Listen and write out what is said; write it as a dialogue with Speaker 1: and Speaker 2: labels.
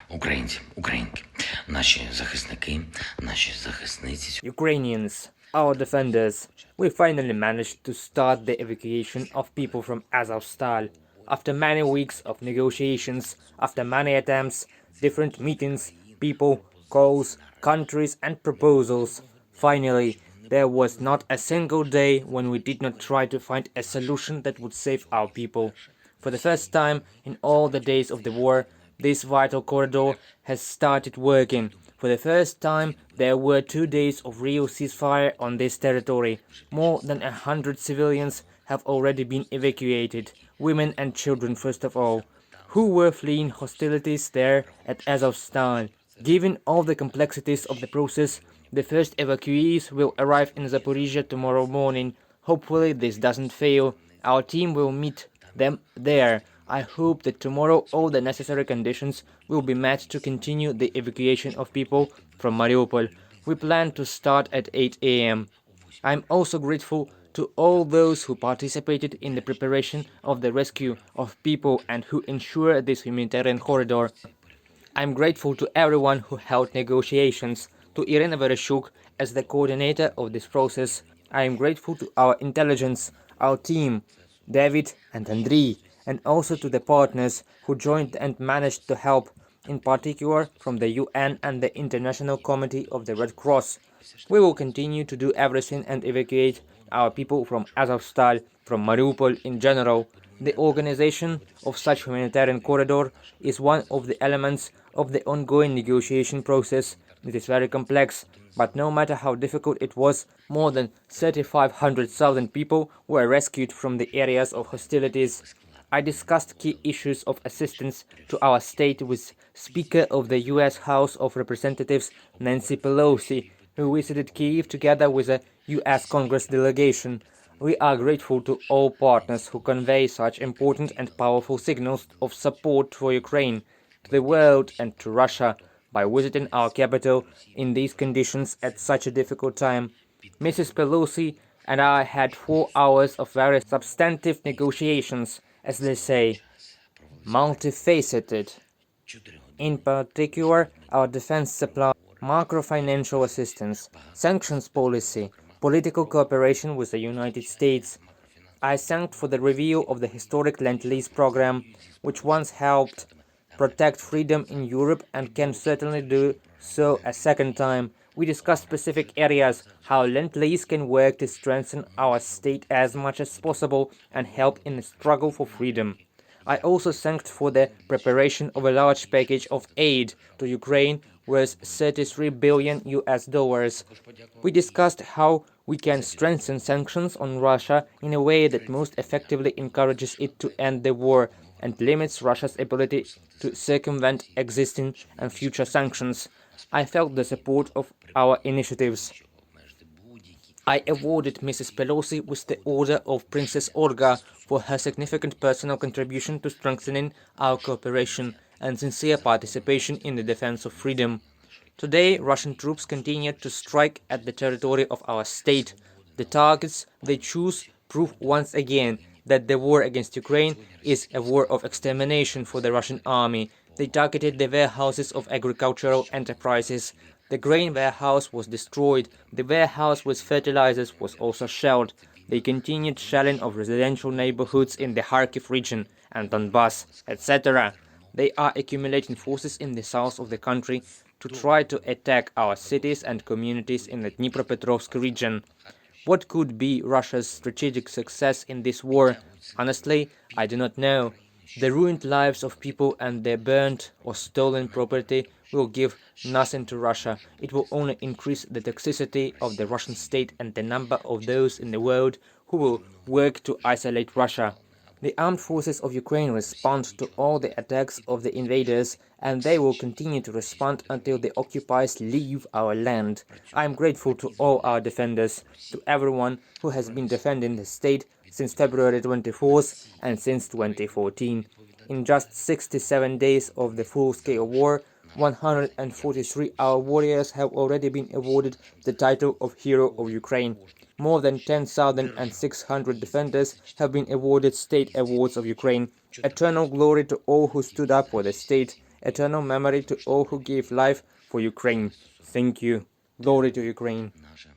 Speaker 1: Українці, українки, наші захисники, наші захисниці.
Speaker 2: Ukrainians, our defenders, we finally managed to start the evacuation of people from Azovstal. After many weeks of negotiations, after many attempts, different meetings, people, calls, countries and proposals, finally, there was not a single day when we did not try to find a solution that would save our people. For the first time in all the days of the war, this vital corridor has started working. For the first time, there were 2 days of real ceasefire on this territory. More than 100 civilians have already been evacuated, women and children first of all, who were fleeing hostilities there at Azovstal. Given all the complexities of the process, the first evacuees will arrive in Zaporizhia tomorrow morning. Hopefully this doesn't fail. Our team will meet them there. I hope that tomorrow all the necessary conditions will be met to continue the evacuation of people from Mariupol. We plan to start at 8 a.m. I am also grateful to all those who participated in the preparation of the rescue of people and who ensure this humanitarian corridor. I am grateful to everyone who held negotiations, to Irina Vereshchuk as the coordinator of this process. I am grateful to our intelligence, our team, David and Andriy, and also to the partners who joined and managed to help, in particular from the UN and the International Committee of the Red Cross. We will continue to do everything and evacuate our people from Azovstal, from Mariupol in general. The organization of such humanitarian corridor is one of the elements of the ongoing negotiation process. It is very complex, but no matter how difficult it was, more than 3,500,000 people were rescued from the areas of hostilities. I discussed key issues of assistance to our state with Speaker of the US House of Representatives Nancy Pelosi, who visited Kyiv together with a US Congress delegation. We are grateful to all partners who convey such important and powerful signals of support for Ukraine, to the world and to Russia by visiting our capital in these conditions at such a difficult time. Mrs. Pelosi and I had 4 hours of very substantive negotiations, as they say, multifaceted. In particular, our defense supply, macro-financial assistance, sanctions policy, political cooperation with the United States. I thanked for the review of the historic Lend-Lease program, which once helped protect freedom in Europe and can certainly do so a second time. We discussed specific areas, how Lend-Lease can work to strengthen our state as much as possible and help in the struggle for freedom. I also thanked for the preparation of a large package of aid to Ukraine worth $33 billion. We discussed how we can strengthen sanctions on Russia in a way that most effectively encourages it to end the war and limits Russia's ability to circumvent existing and future sanctions. I felt the support of our initiatives. I awarded Mrs. Pelosi with the Order of Princess Olga for her significant personal contribution to strengthening our cooperation and sincere participation in the defense of freedom. Today, Russian troops continued to strike at the territory of our state. The targets they choose prove once again that the war against Ukraine is a war of extermination for the Russian army. They targeted the warehouses of agricultural enterprises. The grain warehouse was destroyed. The warehouse with fertilizers was also shelled. They continued shelling of residential neighborhoods in the Kharkiv region and Donbass, etc. They are accumulating forces in the south of the country to try to attack our cities and communities in the Dnipropetrovsk region. What could be Russia's strategic success in this war? Honestly, I do not know. The ruined lives of people and their burnt or stolen property will give nothing to Russia. It will only increase the toxicity of the Russian state and the number of those in the world who will work to isolate Russia. The armed forces of Ukraine respond to all the attacks of the invaders, and they will continue to respond until the occupiers leave our land. I am grateful to all our defenders, to everyone who has been defending the state since February 24th and since 2014. In just 67 days of the full-scale war, 143 our warriors have already been awarded the title of Hero of Ukraine. More than 10,600 defenders have been awarded state awards of Ukraine. Eternal glory to all who stood up for the state eternal memory to all who gave life for Ukraine. Thank you. Glory to Ukraine.
Speaker 1: наше